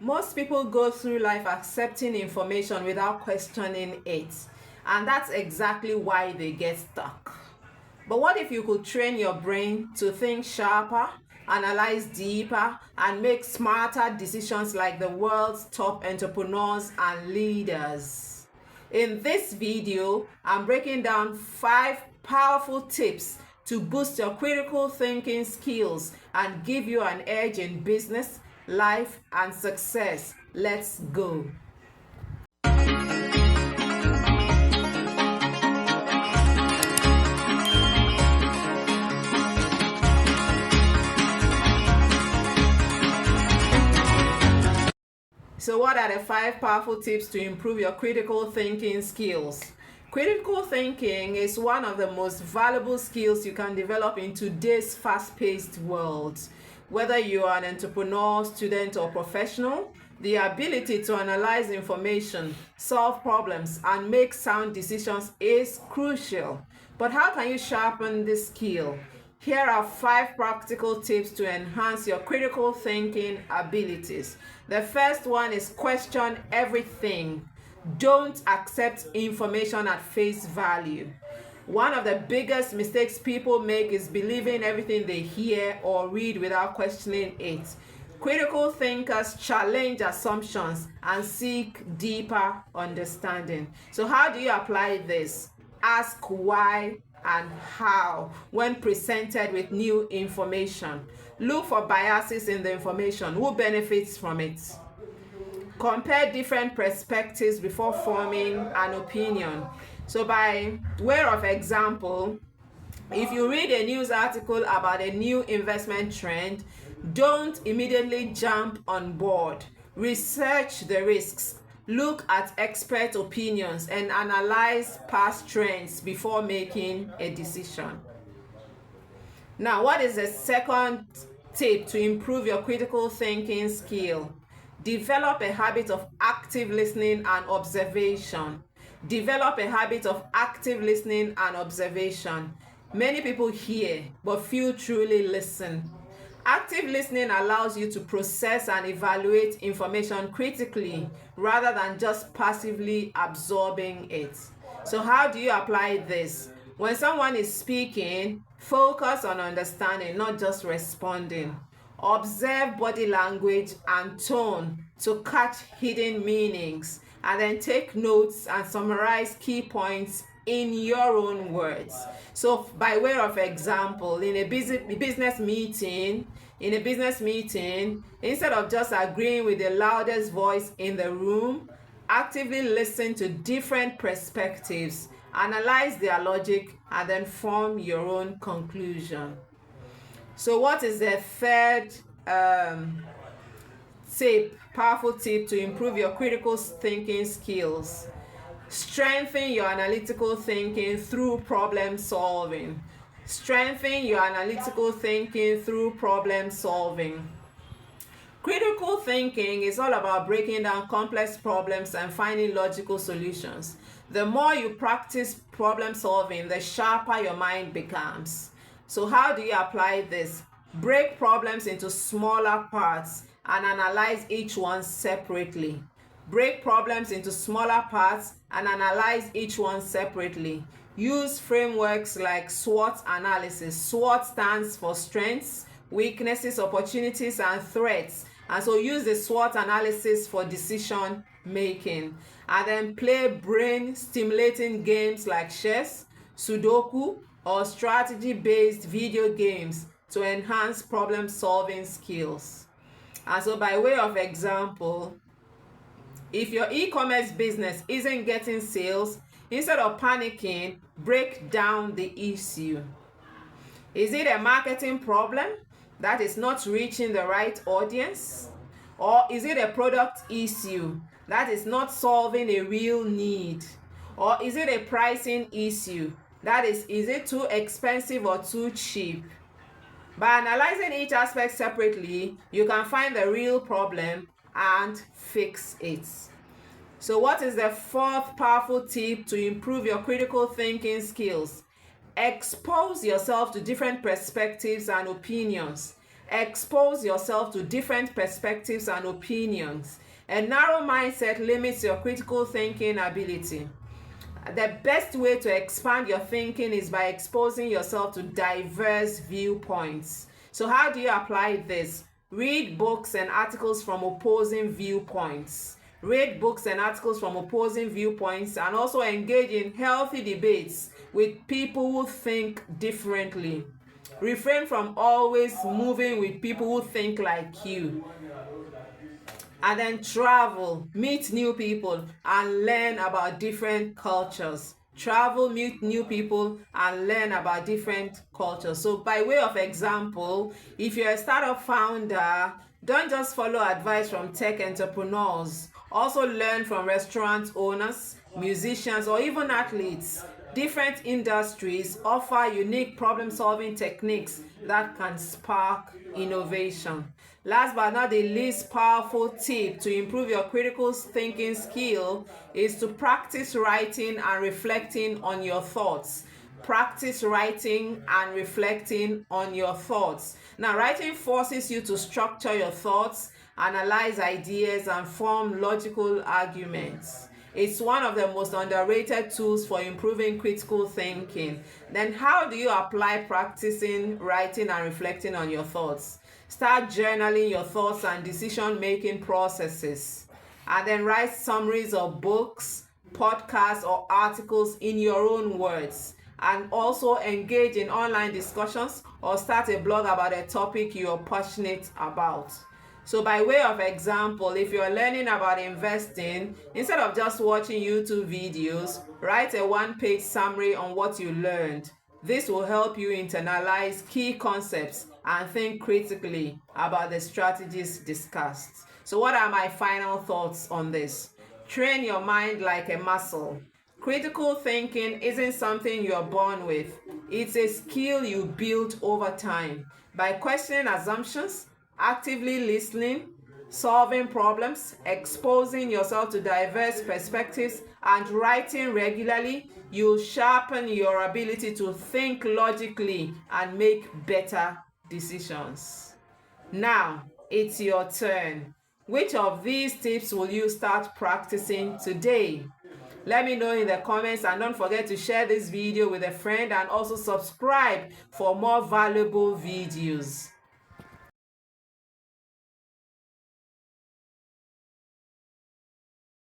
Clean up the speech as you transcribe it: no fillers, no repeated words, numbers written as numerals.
Most people go through life accepting information without questioning it, and that's exactly why they get stuck. But what if you could train your brain to think sharper, analyze deeper, and make smarter decisions like the world's top entrepreneurs and leaders? In this video, I'm breaking down 5 powerful tips to boost your critical thinking skills and give you an edge in business, life, and success. Let's go. So what are the 5 powerful tips to improve your critical thinking skills? Critical thinking is one of the most valuable skills you can develop in today's fast-paced world. Whether you are an entrepreneur, student, or professional, the ability to analyze information, solve problems, and make sound decisions is crucial. But how can you sharpen this skill? Here are 5 practical tips to enhance your critical thinking abilities. The first one is question everything. Don't accept information at face value. One of the biggest mistakes people make is believing everything they hear or read without questioning it. Critical thinkers challenge assumptions and seek deeper understanding. So how do you apply this? Ask why and how when presented with new information. Look for biases in the information. Who benefits from it? Compare different perspectives before forming an opinion. So by way of example, if you read a news article about a new investment trend, don't immediately jump on board. Research the risks. Look at expert opinions and analyze past trends before making a decision. Now, what is the second tip to improve your critical thinking skill? Develop a habit of active listening and observation. Develop a habit of active listening and observation. Many people hear, but few truly listen. Active listening allows you to process and evaluate information critically rather than just passively absorbing it. So how do you apply this? When someone is speaking, focus on understanding, not just responding. Observe body language and tone to catch hidden meanings, and then take notes and summarize key points in your own words. So by way of example, in a business meeting, instead of just agreeing with the loudest voice in the room, actively listen to different perspectives, analyze their logic, and then form your own conclusion. So what is the third powerful tip to improve your critical thinking skills? Strengthen your analytical thinking through problem solving. Strengthen your analytical thinking through problem solving. Critical thinking is all about breaking down complex problems and finding logical solutions. The more you practice problem solving, the sharper your mind becomes. So how do you apply this? Break problems into smaller parts and analyze each one separately. Break problems into smaller parts and analyze each one separately. Use frameworks like SWOT analysis. SWOT stands for strengths, weaknesses, opportunities, and threats. And so use the SWOT analysis for decision making. And then play brain stimulating games like chess, Sudoku, or strategy-based video games to enhance problem-solving skills. And so by way of example, if your e-commerce business isn't getting sales, instead of panicking, break down the issue. Is it a marketing problem that is not reaching the right audience? Or is it a product issue that is not solving a real need? Or is it a pricing issue? That is it too expensive or too cheap? By analyzing each aspect separately, you can find the real problem and fix it. So what is the fourth powerful tip to improve your critical thinking skills? Expose yourself to different perspectives and opinions. Expose yourself to different perspectives and opinions. A narrow mindset limits your critical thinking ability. The best way to expand your thinking is by exposing yourself to diverse viewpoints. So how do you apply this? Read books and articles from opposing viewpoints. Read books and articles from opposing viewpoints, and also engage in healthy debates with people who think differently. Refrain from always moving with people who think like you. And then travel, meet new people, and learn about different cultures. Travel, meet new people, and learn about different cultures. So by way of example, if you're a startup founder, don't just follow advice from tech entrepreneurs. Also learn from restaurant owners, musicians, or even athletes. Different industries offer unique problem-solving techniques that can spark innovation. Last but not the least powerful tip to improve your critical thinking skill is to practice writing and reflecting on your thoughts. Practice writing and reflecting on your thoughts. Now, writing forces you to structure your thoughts, analyze ideas, and form logical arguments. It's one of the most underrated tools for improving critical thinking. Then how do you apply practicing writing and reflecting on your thoughts? Start journaling your thoughts and decision-making processes. And then write summaries of books, podcasts, or articles in your own words. And also engage in online discussions or start a blog about a topic you're passionate about. So by way of example, if you're learning about investing, instead of just watching YouTube videos, write a one-page summary on what you learned. This will help you internalize key concepts and think critically about the strategies discussed. So what are my final thoughts on this? Train your mind like a muscle. Critical thinking isn't something you're born with. It's a skill you build over time. By questioning assumptions, actively listening, solving problems, exposing yourself to diverse perspectives, and writing regularly, you'll sharpen your ability to think logically and make better decisions. Now, it's your turn. Which of these tips will you start practicing today? Let me know in the comments, and don't forget to share this video with a friend and also subscribe for more valuable videos.